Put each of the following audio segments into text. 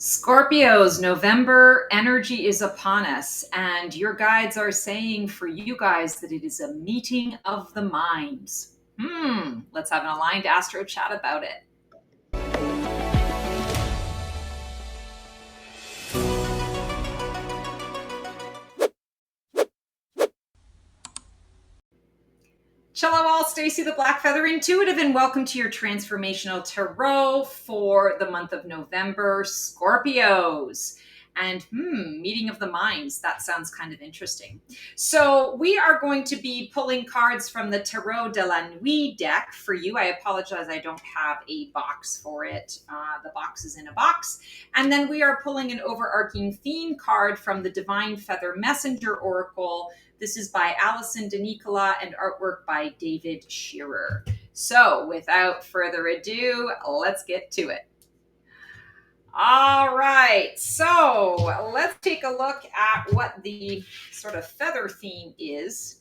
Scorpios, November energy is upon us, and your guides are saying for you guys that it is a meeting of the minds. Let's have an aligned astro chat about it. Cello all, Stacy the Black Feather Intuitive, and welcome to your Transformational Tarot for the month of November, Scorpios. And meeting of the minds, that sounds kind of interesting. So we are going to be pulling cards from the Tarot de la Nuit deck for you. I apologize, I don't have a box for it. The box is in a box. And then we are pulling an overarching theme card from the Divine Feather Messenger Oracle. This is by Alison DeNicola and artwork by David Shearer. So without further ado, let's get to it. All right, so let's take a look at what the sort of feather theme is.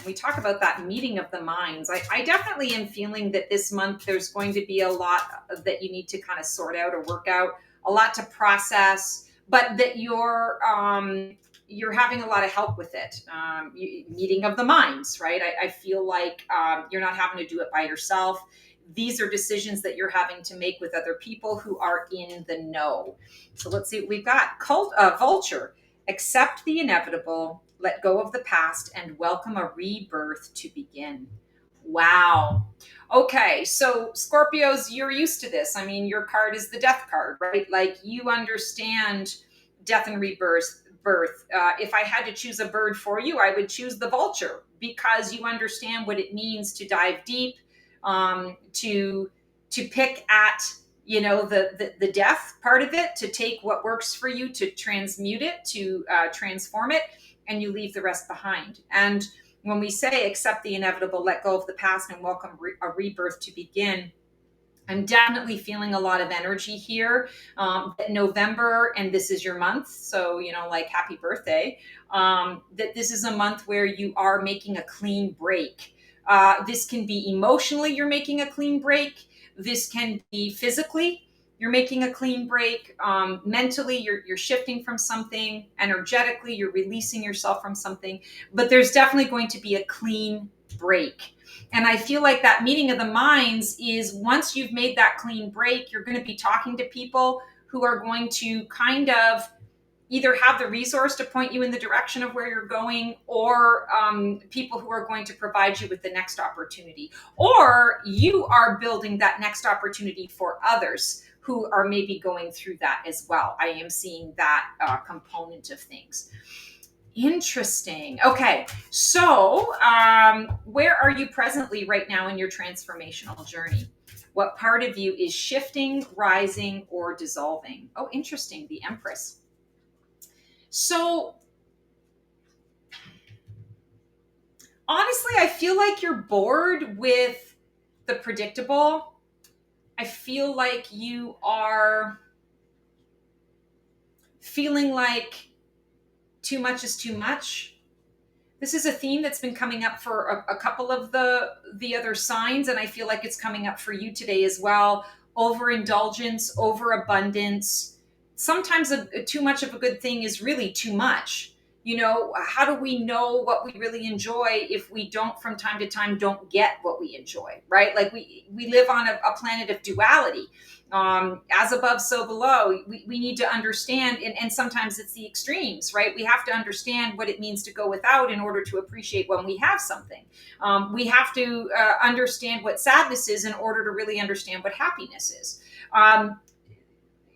We talk about that meeting of the minds. I definitely am feeling that this month there's going to be a lot that you need to kind of sort out or work out, a lot to process, but that you're having a lot of help with it. Meeting of the minds, right? I feel like you're not having to do it by yourself. These are decisions that you're having to make with other people who are in the know. So let's see what we've got. Vulture, accept the inevitable, let go of the past, and welcome a rebirth to begin. Wow. Okay, so Scorpios, you're used to this. I mean, your card is the death card, right? Like you understand death and rebirth. If I had to choose a bird for you, I would choose the vulture because you understand what it means to dive deep, to pick at the death part of it, to take what works for you, to transmute it, to transform it, and you leave the rest behind. And when we say accept the inevitable, let go of the past, and welcome a rebirth to begin, I'm definitely feeling a lot of energy here. November, and this is your month, so like happy birthday. That this is a month where you are making a clean break. This can be emotionally, you're making a clean break. This can be physically, you're making a clean break. Mentally, you're shifting from something. Energetically, you're releasing yourself from something. But there's definitely going to be a clean break. And I feel like that meeting of the minds is once you've made that clean break, you're going to be talking to people who are going to kind of either have the resource to point you in the direction of where you're going, or people who are going to provide you with the next opportunity, or you are building that next opportunity for others who are maybe going through that as well. I am seeing that component of things. Interesting. Okay, so where are you presently right now in your transformational journey? What part of you is shifting, rising, or dissolving? Oh, interesting. The Empress. So honestly, I feel like you're bored with the predictable. I feel like you are feeling like too much is too much. This is a theme that's been coming up for a couple of the other signs, and I feel like it's coming up for you today as well. Overindulgence, overabundance. Sometimes too much of a good thing is really too much. How do we know what we really enjoy if we don't, from time to time, don't get what we enjoy, right? Like we live on a planet of duality. As above, so below. We need to understand, and sometimes it's the extremes, right? We have to understand what it means to go without in order to appreciate when we have something. We have to understand what sadness is in order to really understand what happiness is.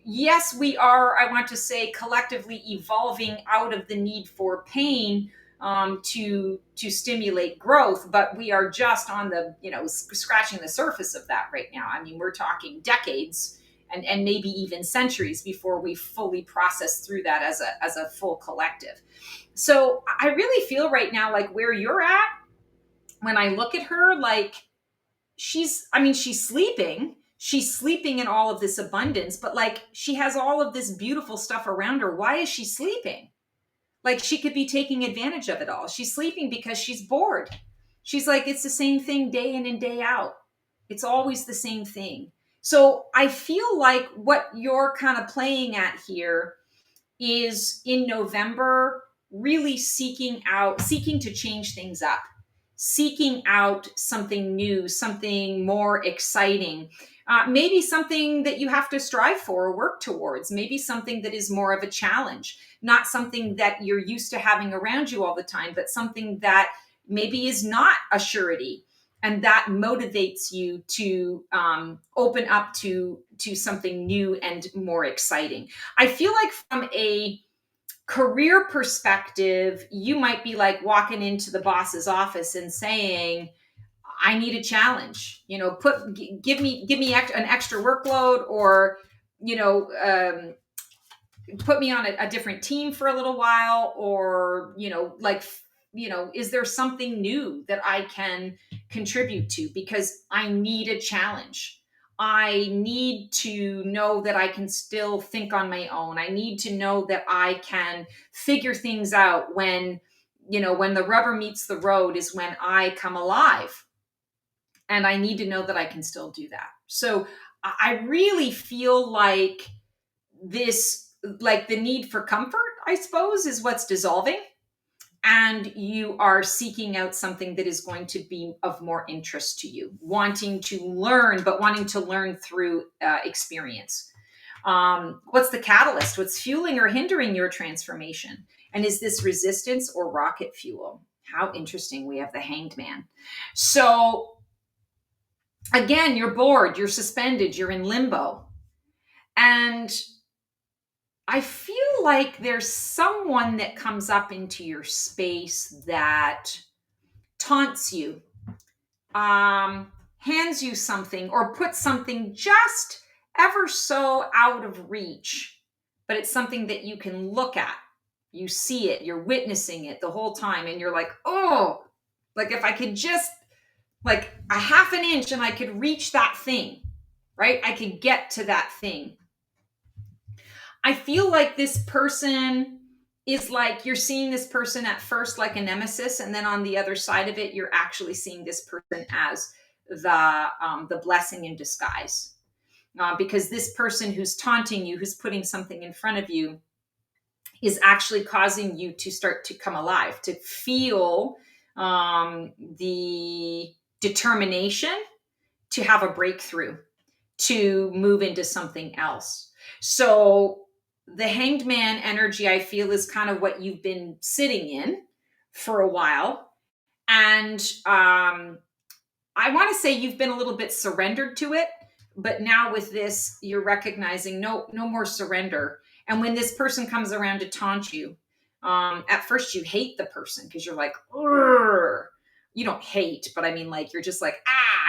Yes, we are, I want to say, collectively evolving out of the need for pain to stimulate growth, but we are just on the, scratching the surface of that right now. I mean, we're talking decades and maybe even centuries before we fully process through that as a full collective. So I really feel right now like where you're at, when I look at her, like she's sleeping. She's sleeping in all of this abundance, but like she has all of this beautiful stuff around her. Why is she sleeping? Like she could be taking advantage of it all. She's sleeping because she's bored. She's like, it's the same thing day in and day out. It's always the same thing. So I feel like what you're kind of playing at here is in November, really seeking to change things up, seeking out something new, something more exciting, maybe something that you have to strive for or work towards, maybe something that is more of a challenge, not something that you're used to having around you all the time, but something that maybe is not a surety. And that motivates you to open up to something new and more exciting. I feel like from a career perspective, you might be like walking into the boss's office and saying, I need a challenge, give me an extra workload, or, you know, put me on a different team for a little while, or, is there something new that I can contribute to, because I need a challenge. I need to know that I can still think on my own. I need to know that I can figure things out when the rubber meets the road is when I come alive. And I need to know that I can still do that. So I really feel like the need for comfort, I suppose, is what's dissolving. And you are seeking out something that is going to be of more interest to you, wanting to learn, but wanting to learn through experience. What's the catalyst? What's fueling or hindering your transformation? And is this resistance or rocket fuel? How interesting. We have the Hanged Man. So again, you're bored, you're suspended, you're in limbo. And I feel like there's someone that comes up into your space that taunts you, hands you something, or puts something just ever so out of reach, but it's something that you can look at. You see it, you're witnessing it the whole time, and you're like, oh, like if I could just, like a half an inch and I could reach that thing, right? I could get to that thing. I feel like this person is like, you're seeing this person at first like a nemesis, and then on the other side of it, you're actually seeing this person as the blessing in disguise. Because this person who's taunting you, who's putting something in front of you, is actually causing you to start to come alive, to feel the determination to have a breakthrough, to move into something else. So the Hanged Man energy, I feel, is kind of what you've been sitting in for a while. And I want to say you've been a little bit surrendered to it, but now with this, you're recognizing no more surrender. And when this person comes around to taunt you, at first you hate the person because you're like, "Urgh." You don't hate, but I mean, like, you're just like,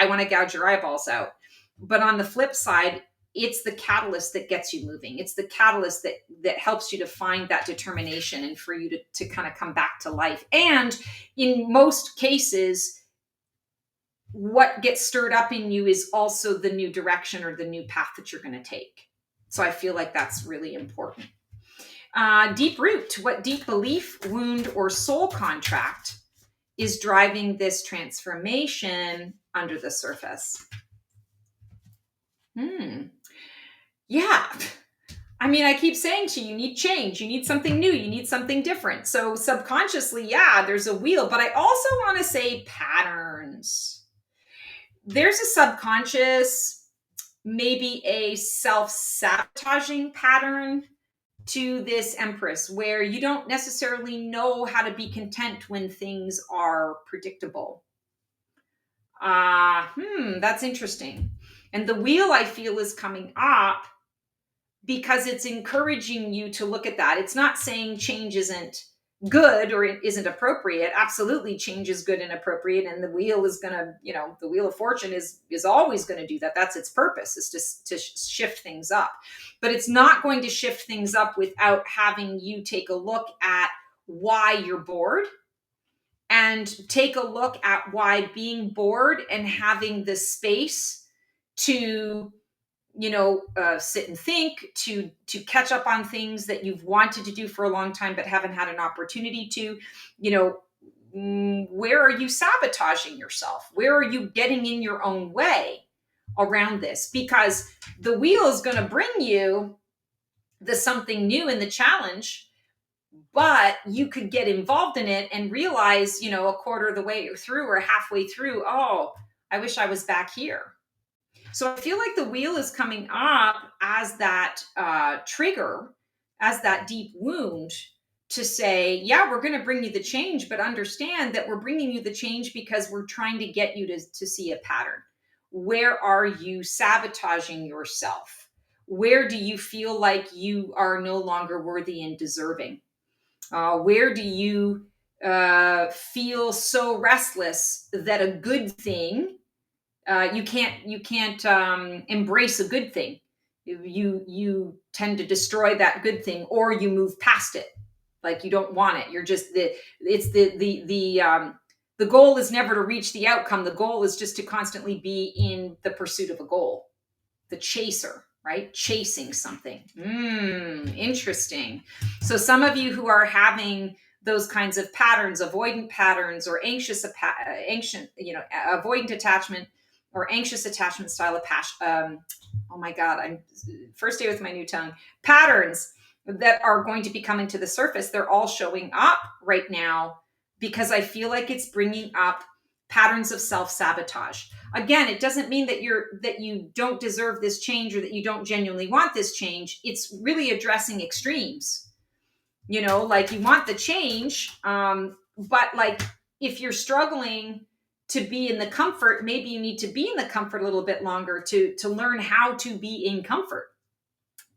I want to gouge your eyeballs out. But on the flip side, it's the catalyst that gets you moving. It's the catalyst that helps you to find that determination and for you to kind of come back to life. And in most cases, what gets stirred up in you is also the new direction or the new path that you're going to take. So I feel like that's really important. Deep root. What deep belief, wound, or soul contract is driving this transformation under the surface? Yeah. I mean, I keep saying to you, you need change, you need something new, you need something different. So subconsciously, yeah, there's a wheel, but I also want to say patterns. There's a subconscious, maybe a self-sabotaging pattern to this Empress, where you don't necessarily know how to be content when things are predictable. That's interesting. And the wheel, I feel, is coming up because it's encouraging you to look at that. It's not saying change isn't good or it isn't appropriate. Absolutely, change is good and appropriate, and the wheel is going to, the wheel of fortune is always going to do that. That's its purpose, is to shift things up. But it's not going to shift things up without having you take a look at why you're bored, and take a look at why being bored and having the space to sit and think, to catch up on things that you've wanted to do for a long time but haven't had an opportunity to, where are you sabotaging yourself? Where are you getting in your own way? around this, because the wheel is going to bring you the something new in the challenge, but you could get involved in it and realize, a quarter of the way through or halfway through, oh, I wish I was back here. So I feel like the wheel is coming up as that trigger, as that deep wound to say, yeah, we're going to bring you the change, but understand that we're bringing you the change because we're trying to get you to see a pattern. Where are you sabotaging yourself? Where do you feel like you are no longer worthy and deserving? Where do you feel so restless that a good thing, you can't embrace a good thing? You tend to destroy that good thing, or you move past it, like you don't want it. You're just the goal is never to reach the outcome. The goal is just to constantly be in the pursuit of a goal, the chaser, right? Chasing something. Interesting. So some of you who are having those kinds of patterns, avoidant patterns, or avoidant attachment or anxious attachment style of passion. Oh my God, I'm first day with my new tongue. Patterns that are going to be coming to the surface. They're all showing up right now because I feel like it's bringing up patterns of self-sabotage. Again, it doesn't mean that you don't deserve this change or that you don't genuinely want this change. It's really addressing extremes. Like you want the change, but like if you're struggling to be in the comfort, maybe you need to be in the comfort a little bit longer to learn how to be in comfort,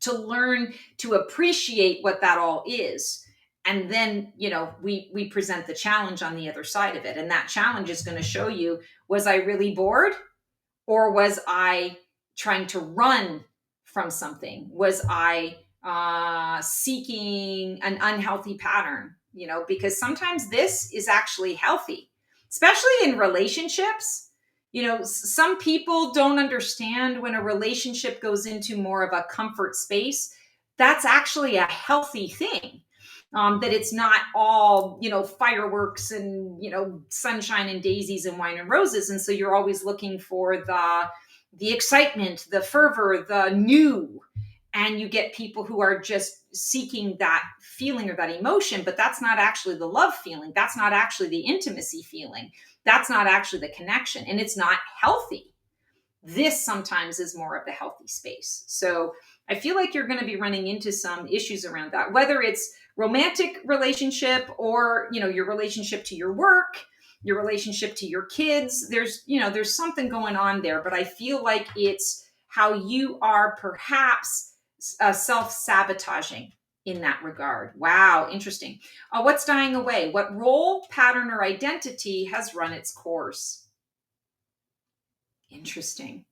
to learn to appreciate what that all is. And then, we present the challenge on the other side of it. And that challenge is going to show you, was I really bored? Or was I trying to run from something? Was I seeking an unhealthy pattern? Because sometimes this is actually healthy, especially in relationships. Some people don't understand when a relationship goes into more of a comfort space. That's actually a healthy thing. That it's not all, fireworks and, sunshine and daisies and wine and roses. And so you're always looking for the excitement, the fervor, the new. And you get people who are just seeking that feeling or that emotion, but that's not actually the love feeling. That's not actually the intimacy feeling. That's not actually the connection. And it's not healthy. This sometimes is more of the healthy space. So I feel like you're going to be running into some issues around that, whether it's romantic relationship or, your relationship to your work, your relationship to your kids. There's something going on there, but I feel like it's how you are perhaps self-sabotaging in that regard. Wow, interesting. What's dying away? What role, pattern, or identity has run its course? Interesting.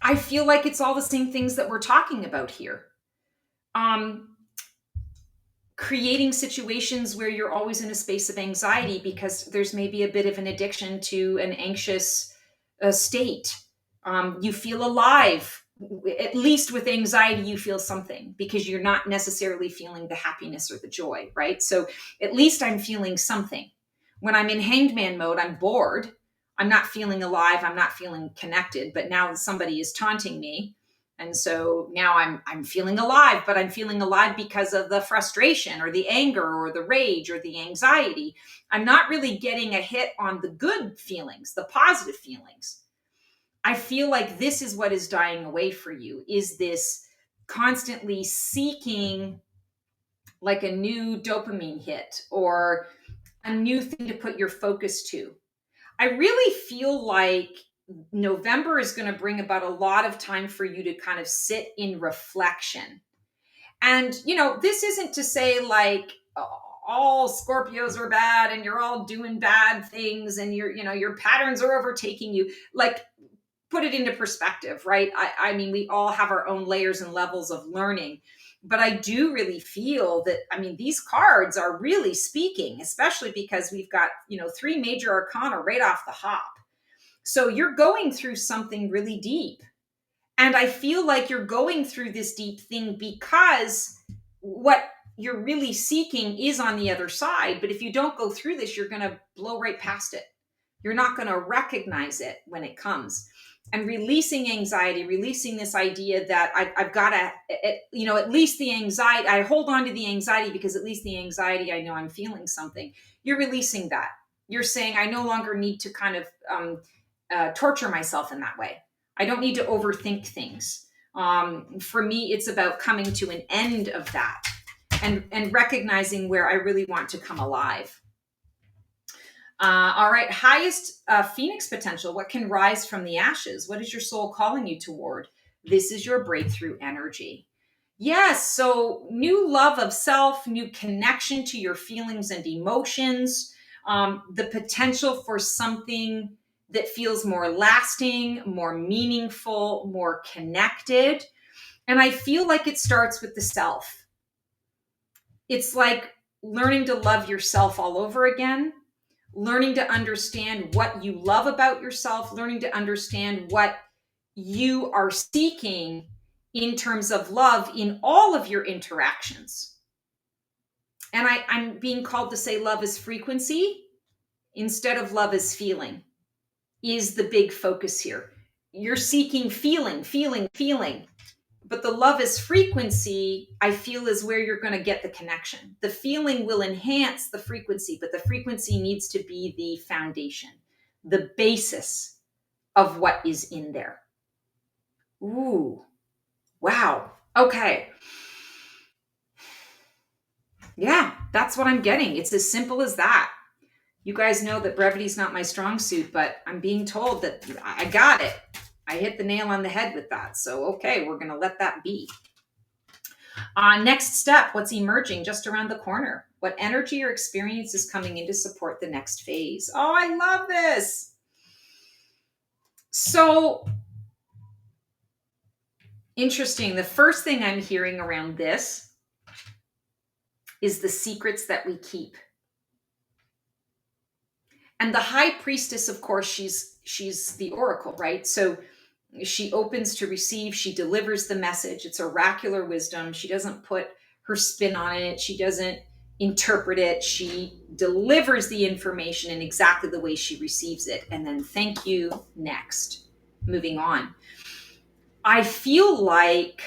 I feel like it's all the same things that we're talking about here. Creating situations where you're always in a space of anxiety because there's maybe a bit of an addiction to an anxious state. You feel alive. At least with anxiety, you feel something because you're not necessarily feeling the happiness or the joy, right? So at least I'm feeling something. When I'm in hanged man mode, I'm bored. I'm not feeling alive. I'm not feeling connected. But now somebody is taunting me. And so now I'm feeling alive, but I'm feeling alive because of the frustration or the anger or the rage or the anxiety. I'm not really getting a hit on the good feelings, the positive feelings. I feel like this is what is dying away for you, is this constantly seeking like a new dopamine hit or a new thing to put your focus to. I really feel like November is going to bring about a lot of time for you to kind of sit in reflection. And, this isn't to say like all Scorpios are bad and you're all doing bad things and your patterns are overtaking you. Like, put it into perspective, right? I mean, we all have our own layers and levels of learning. But I do really feel that, these cards are really speaking, especially because we've got, 3 major arcana right off the hop. So you're going through something really deep. And I feel like you're going through this deep thing because what you're really seeking is on the other side. But if you don't go through this, you're going to blow right past it. You're not going to recognize it when it comes. And releasing anxiety, releasing this idea that I've got to, at least the anxiety, I hold on to the anxiety because at least the anxiety, I know I'm feeling something. You're releasing that. You're saying, I no longer need to kind of torture myself in that way. I don't need to overthink things. For me, it's about coming to an end of that and recognizing where I really want to come alive. All right, highest phoenix potential. What can rise from the ashes? What is your soul calling you toward? This is your breakthrough energy. Yes, so new love of self, new connection to your feelings and emotions, the potential for something that feels more lasting, more meaningful, more connected. And I feel like it starts with the self. It's like learning to love yourself all over again, learning to understand what you love about yourself, learning to understand what you are seeking in terms of love in all of your interactions. And I'm being called to say love is frequency instead of love is feeling, is the big focus here. You're seeking feeling, feeling, feeling. But the love is frequency, I feel, is where you're going to get the connection. The feeling will enhance the frequency, but the frequency needs to be the foundation, the basis of what is in there. Ooh, wow. Okay. Yeah, that's what I'm getting. It's as simple as that. You guys know that brevity is not my strong suit, but I'm being told that I got it. I hit the nail on the head with that. So, okay, we're going to let that be. Next step, what's emerging just around the corner? What energy or experience is coming in to support the next phase? Oh, I love this. So interesting. The first thing I'm hearing around this is the secrets that we keep. And the high priestess, of course, she's the oracle, right? So she opens to receive, she delivers the message. It's oracular wisdom. She doesn't put her spin on it. She doesn't interpret it. She delivers the information in exactly the way she receives it. And then thank you, next. Moving on. I feel like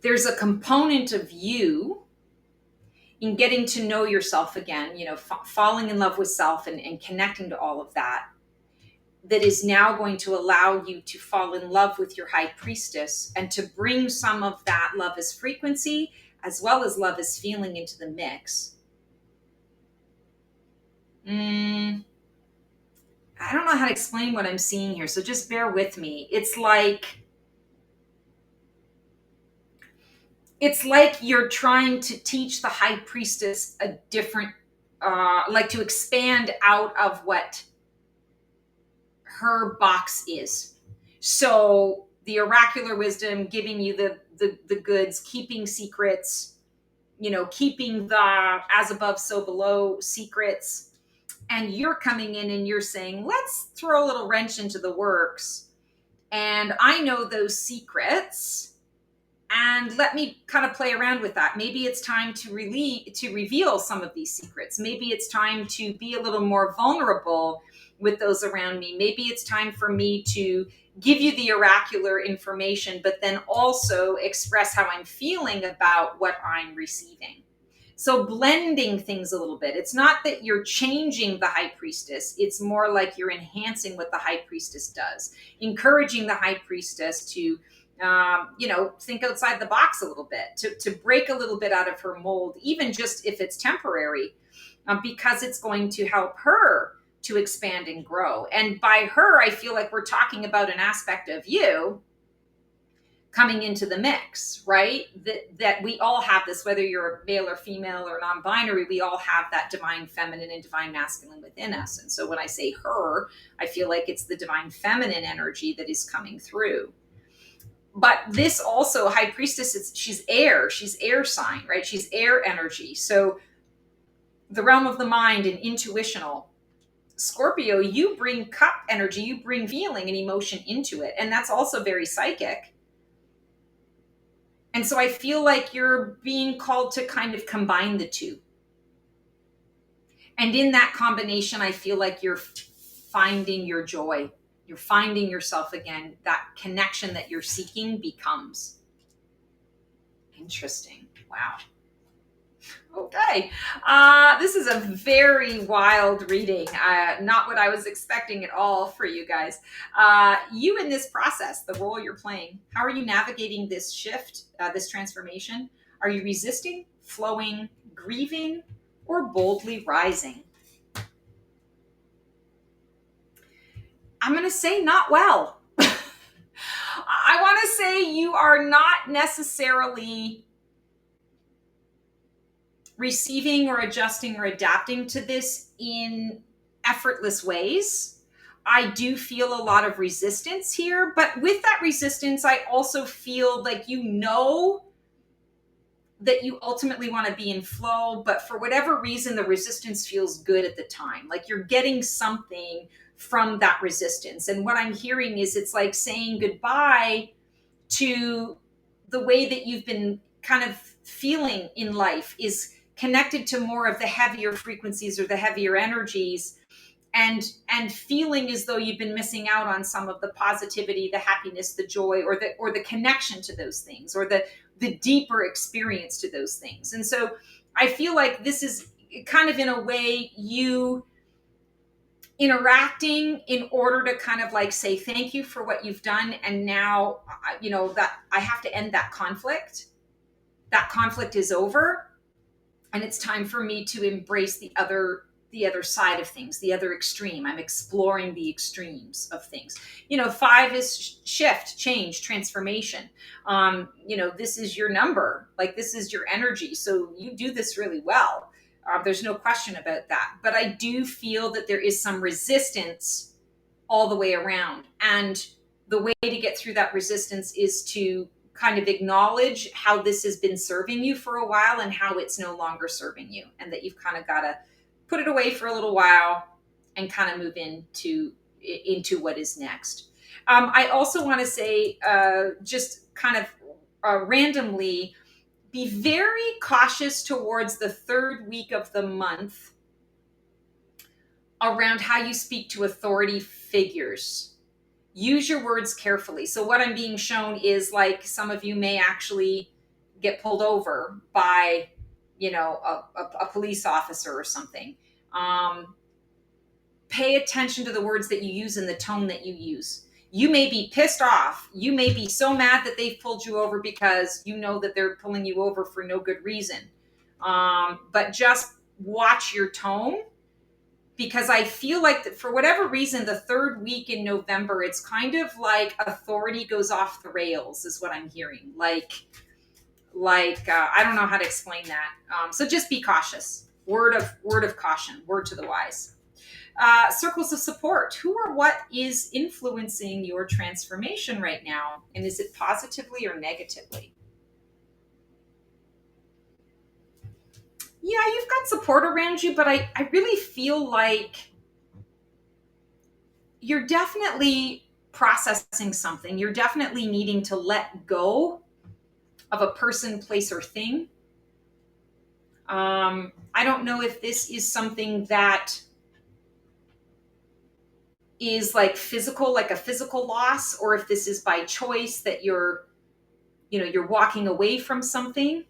there's a component of you in getting to know yourself again, falling in love with self and connecting to all of that is now going to allow you to fall in love with your high priestess and to bring some of that love as frequency as well as love as feeling into the mix. I don't know how to explain what I'm seeing here, so just bear with me. It's like you're trying to teach the high priestess a different, like to expand out of what her box is. So the oracular wisdom, giving you the goods, keeping secrets, keeping the as above, so below secrets. And you're coming in and you're saying, let's throw a little wrench into the works. And I know those secrets. And let me kind of play around with that. Maybe it's time to reveal some of these secrets. Maybe it's time to be a little more vulnerable with those around me. Maybe it's time for me to give you the oracular information, but then also express how I'm feeling about what I'm receiving. So blending things a little bit. It's not that you're changing the high priestess. It's more like you're enhancing what the high priestess does, encouraging the high priestess to think outside the box a little bit, to break a little bit out of her mold, even just if it's temporary, because it's going to help her to expand and grow. And by her, I feel like we're talking about an aspect of you coming into the mix, right? That we all have this, whether you're male or female or non-binary, we all have that divine feminine and divine masculine within us. And so when I say her, I feel like it's the divine feminine energy that is coming through. But this also, high priestess, she's air sign, right? She's air energy. So the realm of the mind and intuitional. Scorpio, you bring cup energy, you bring feeling and emotion into it. And that's also very psychic. And so I feel like you're being called to kind of combine the two. And in that combination, I feel like you're finding your joy. You're finding yourself again. That connection that you're seeking becomes. Interesting. Wow. Okay. This is a very wild reading. Not what I was expecting at all for you guys. You in this process, the role you're playing, how are you navigating this shift, this transformation? Are you resisting, flowing, grieving, or boldly rising? I'm going to say not well. I want to say you are not necessarily receiving or adjusting or adapting to this in effortless ways. I do feel a lot of resistance here, but with that resistance, I also feel like you know that you ultimately want to be in flow, but for whatever reason, the resistance feels good at the time. Like you're getting something from that resistance. And what I'm hearing is it's like saying goodbye to the way that you've been kind of feeling in life is connected to more of the heavier frequencies or the heavier energies, and feeling as though you've been missing out on some of the positivity, the happiness, the joy, or the connection to those things, or the deeper experience to those things. And so I feel like this is kind of in a way you interacting in order to kind of like say thank you for what you've done, and now that I have to end that conflict. That conflict is over, and it's time for me to embrace the other side of things, the other extreme. I'm exploring the extremes of things. 5 is shift, change, transformation. This is your number, like this is your energy, so you do this really well. There's no question about that. But I do feel that there is some resistance all the way around. And the way to get through that resistance is to kind of acknowledge how this has been serving you for a while and how it's no longer serving you. And that you've kind of got to put it away for a little while and kind of move into what is next. I also want to say, just kind of randomly, be very cautious towards the third week of the month around how you speak to authority figures. Use your words carefully. So what I'm being shown is like some of you may actually get pulled over by, a police officer or something. Pay attention to the words that you use and the tone that you use. You may be pissed off. You may be so mad that they've pulled you over because you know that they're pulling you over for no good reason. But just watch your tone, because I feel like that for whatever reason, the third week in November, it's kind of like authority goes off the rails is what I'm hearing. Like I don't know how to explain that. So just be cautious. Word of caution, word to the wise. Circles of support. Who or what is influencing your transformation right now? And is it positively or negatively? Yeah, you've got support around you, but I really feel like you're definitely processing something. You're definitely needing to let go of a person, place, or thing. I don't know if this is something that is like physical, like a physical loss, or if this is by choice that you're walking away from something.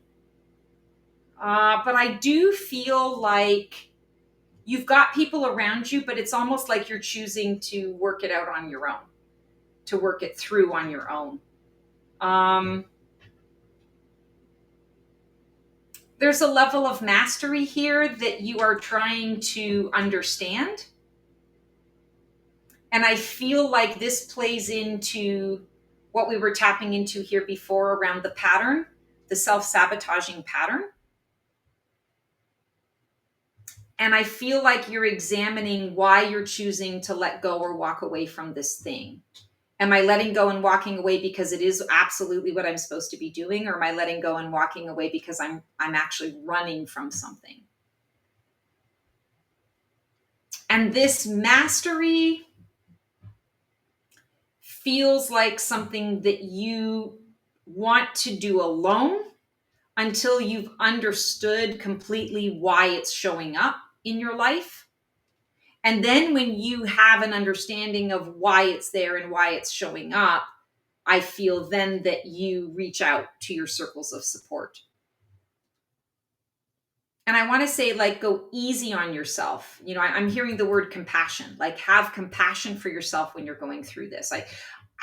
But I do feel like you've got people around you, but it's almost like you're choosing to work it out on your own, to work it through on your own. There's a level of mastery here that you are trying to understand. And I feel like this plays into what we were tapping into here before around the pattern, the self-sabotaging pattern. And I feel like you're examining why you're choosing to let go or walk away from this thing. Am I letting go and walking away because it is absolutely what I'm supposed to be doing? Or am I letting go and walking away because I'm actually running from something? And this mastery feels like something that you want to do alone until you've understood completely why it's showing up. in your life. And then when you have an understanding of why it's there and why it's showing up, I feel then that you reach out to your circles of support. And I want to say, like, go easy on yourself. You know, I'm hearing the word compassion, like have compassion for yourself when you're going through this. I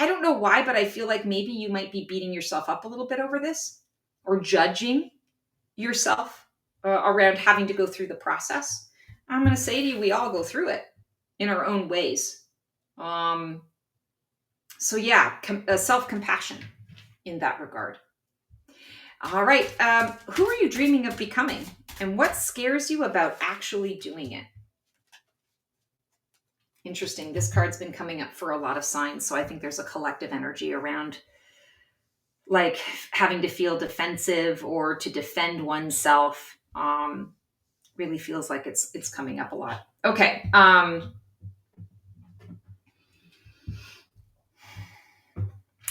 don't know why, but I feel like maybe you might be beating yourself up a little bit over this or judging yourself around having to go through the process. I'm going to say to you, we all go through it in our own ways. So yeah, self-compassion in that regard. All right. Who are you dreaming of becoming? And what scares you about actually doing it? Interesting. This card's been coming up for a lot of signs. So I think there's a collective energy around like having to feel defensive or to defend oneself. Really feels like it's coming up a lot. Okay.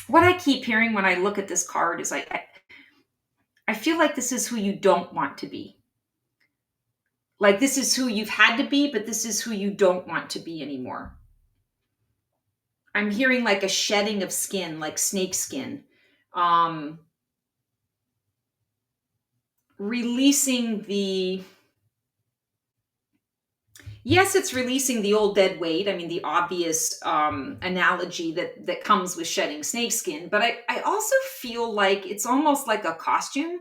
What I keep hearing when I look at this card is I feel like this is who you don't want to be. Like this is who you've had to be, but this is who you don't want to be anymore. I'm hearing like a shedding of skin, like snake skin. Releasing yes, it's releasing the old dead weight. I mean, the obvious analogy that comes with shedding snakeskin. But I also feel like it's almost like a costume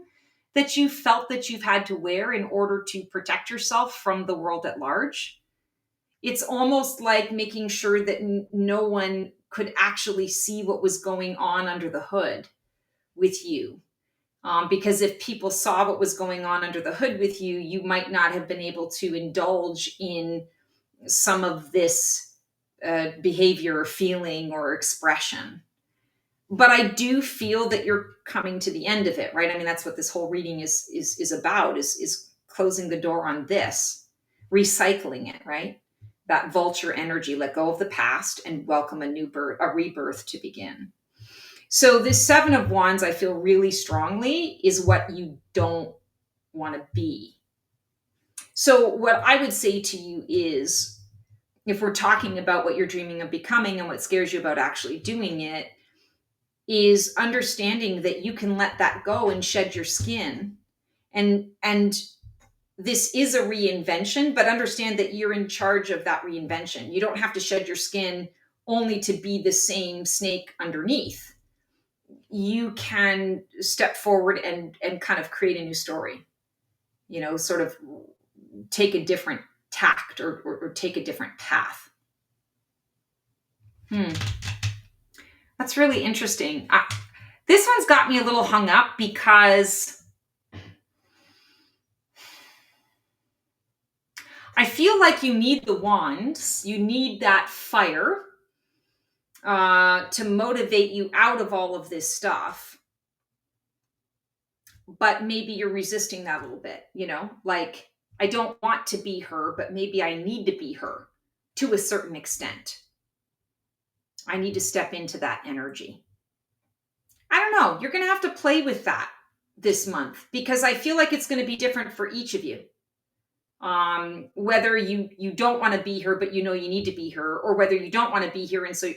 that you felt that you've had to wear in order to protect yourself from the world at large. It's almost like making sure that no one could actually see what was going on under the hood with you. Because if people saw what was going on under the hood with you, you might not have been able to indulge in some of this behavior or feeling or expression. But I do feel that you're coming to the end of it, right? I mean, that's what this whole reading is about, is closing the door on this, recycling it, right? That vulture energy, let go of the past and welcome a rebirth to begin. So this 7 of Wands, I feel really strongly, is what you don't want to be. So what I would say to you is, if we're talking about what you're dreaming of becoming and what scares you about actually doing it, is understanding that you can let that go and shed your skin. And this is a reinvention, but understand that you're in charge of that reinvention. You don't have to shed your skin only to be the same snake underneath. You can step forward and kind of create a new story, you know, sort of take a different tact or take a different path. That's really interesting. This one's got me a little hung up because I feel like you need the wands, you need that fire to motivate you out of all of this stuff. But maybe you're resisting that a little bit, you know, like I don't want to be her, but maybe I need to be her to a certain extent. I need to step into that energy. I don't know. You're going to have to play with that this month because I feel like it's going to be different for each of you. Whether you don't want to be her, but you know you need to be her, or whether you don't want to be here and so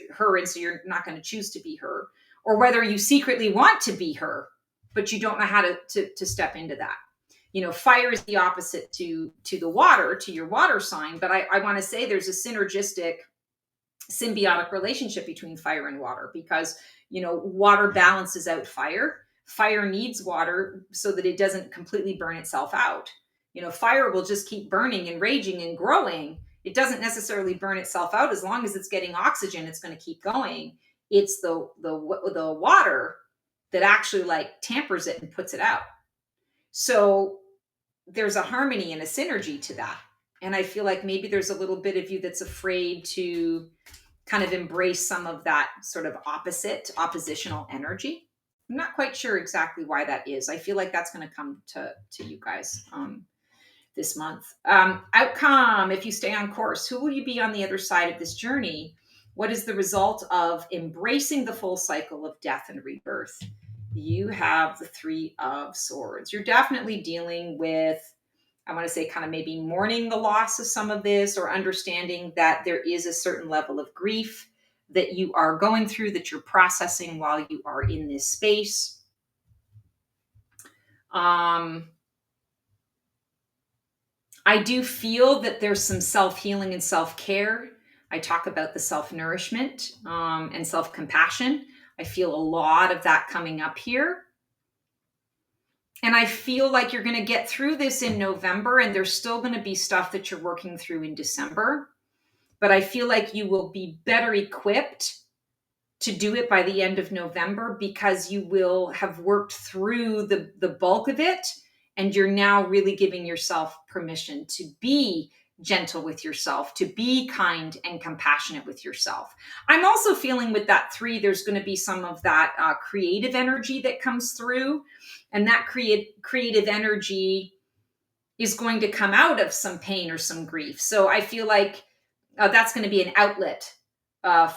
you're not going to choose to be her, or whether you secretly want to be her, but you don't know how to step into that. You know, fire is the opposite to the water, to your water sign. But I want to say there's a synergistic, symbiotic relationship between fire and water because, you know, water balances out fire. Fire needs water so that it doesn't completely burn itself out. You know, fire will just keep burning and raging and growing. It doesn't necessarily burn itself out. As long as it's getting oxygen, it's going to keep going. It's the water that actually like tampers it and puts it out. So there's a harmony and a synergy to that. And I feel like maybe there's a little bit of you that's afraid to kind of embrace some of that sort of oppositional energy. I'm not quite sure exactly why that is. I feel like that's going to come to you guys this month. Outcome, if you stay on course, who will you be on the other side of this journey? What is the result of embracing the full cycle of death and rebirth? You have the 3 of Swords. You're definitely dealing with I want to say kind of maybe mourning the loss of some of this, or understanding that there is a certain level of grief that you are going through, that you're processing while you are in this space. I do feel that there's some self-healing and self-care. I talk about the self-nourishment and self-compassion. I feel a lot of that coming up here. And I feel like you're going to get through this in November, and there's still going to be stuff that you're working through in December. But I feel like you will be better equipped to do it by the end of November, because you will have worked through the bulk of it, and you're now really giving yourself permission to be gentle with yourself, to be kind and compassionate with yourself. I'm also feeling with that 3, there's going to be some of that creative energy that comes through, and that creative energy is going to come out of some pain or some grief. So I feel like that's going to be an outlet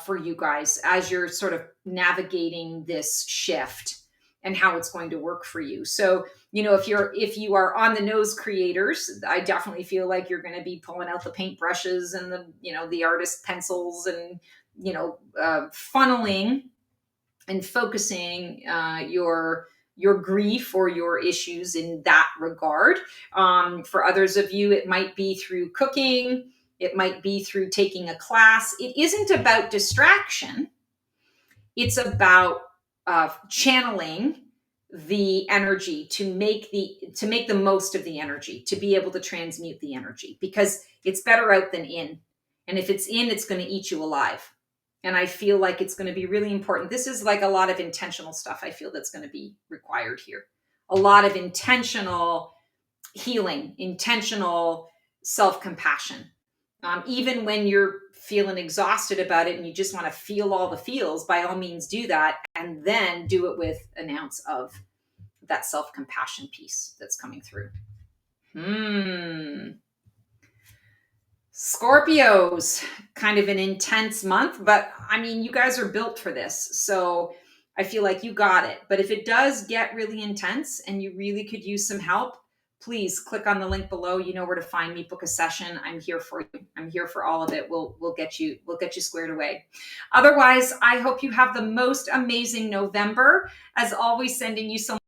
for you guys as you're sort of navigating this shift and how it's going to work for you. So, if you are on the nose creators, I definitely feel like you're going to be pulling out the paintbrushes and the artist pencils, and, funneling and focusing your grief or your issues in that regard. For others of you, it might be through cooking. It might be through taking a class. It isn't about distraction. It's about channeling the energy to make the most of the energy, to be able to transmute the energy, because it's better out than in. And if it's in, it's going to eat you alive. And I feel like it's going to be really important. This is like a lot of intentional stuff I feel that's going to be required here. A lot of intentional healing, intentional self-compassion. Even when you're feeling exhausted about it and you just want to feel all the feels, by all means do that, and then do it with an ounce of that self-compassion piece that's coming through. Scorpios, kind of an intense month, but I mean, you guys are built for this. So I feel like you got it. But if it does get really intense and you really could use some help, please click on the link below. You know where to find me. Book a session. I'm here for you. I'm here for all of it. We'll get you squared away. Otherwise, I hope you have the most amazing November. As always, sending you so